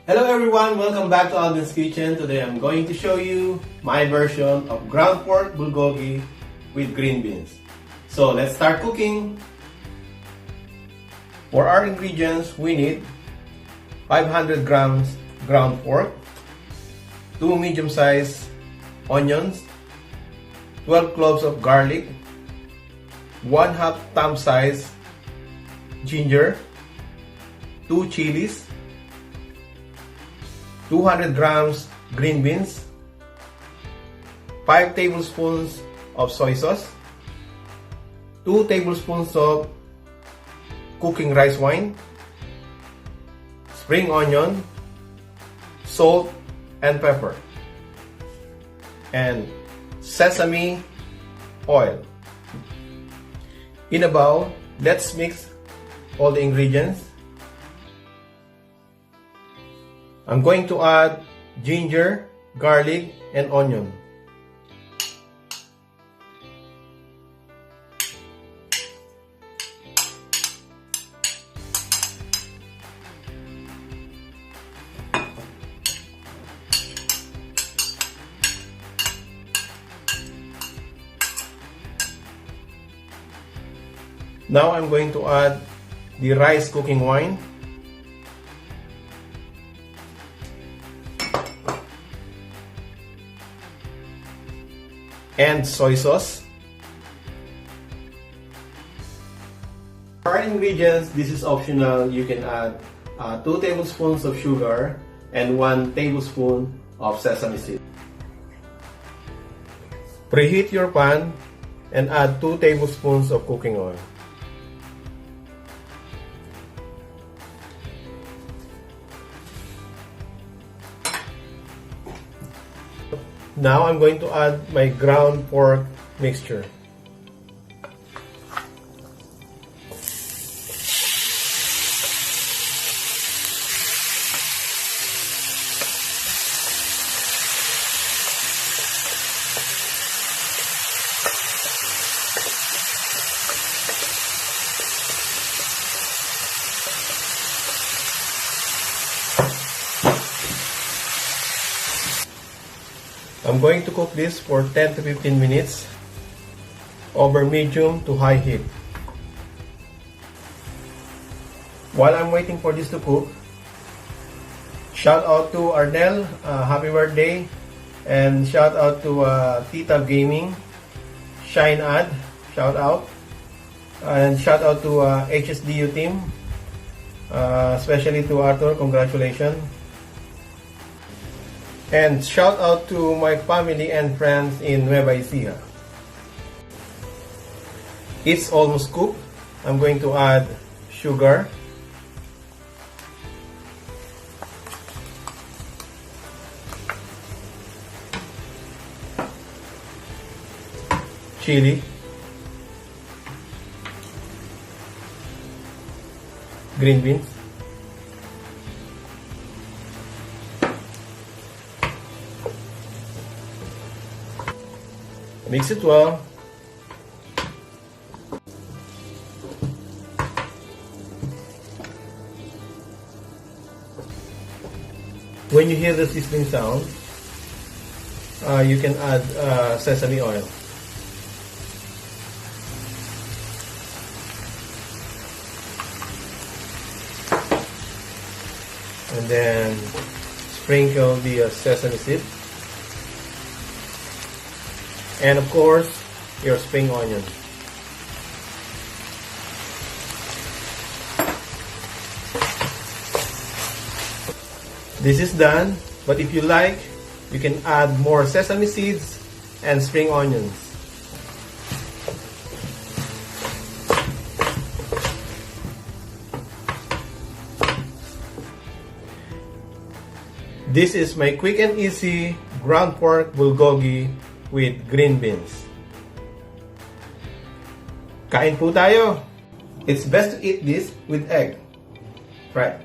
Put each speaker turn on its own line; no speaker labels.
Hello everyone, welcome back to Alvin's Kitchen. Today I'm going to show you my version of ground pork bulgogi with green beans. So let's start cooking. For our ingredients, we need 500 grams ground pork, 2 medium-sized onions, 12 cloves of garlic, 1/2 thumb-sized ginger, 2 chilies, 200 grams green beans, 5 tablespoons of soy sauce, 2 tablespoons of cooking rice wine, spring onion, salt and pepper, and sesame oil. In a bowl, let's mix all the ingredients. I'm going to add ginger, garlic, and onion. Now I'm going to add the rice cooking wine. And soy sauce. For our ingredients, this is optional. You can add 2 tablespoons of sugar and 1 tablespoon of sesame seed. Preheat your pan and add 2 tablespoons of cooking oil. Now I'm going to add my ground pork mixture. I'm going to cook this for 10 to 15 minutes over medium to high heat. While I'm waiting for this to cook, shout out to Arnel, happy birthday, and shout out to Tita Gaming, Shine Ad, shout out, and shout out to HSDU team, especially to Arthur, congratulations. And shout out to my family and friends in Nueva Ecija. It's almost cooked. I'm going to add sugar, chili, green beans, mix it well. When you hear the sizzling sound, you can add sesame oil. And then sprinkle the sesame seed. And of course, your spring onion. This is done, but if you like, you can add more sesame seeds and spring onions. This is my quick and easy ground pork bulgogi with green beans. Kain po tayo! It's best to eat this with egg. Right?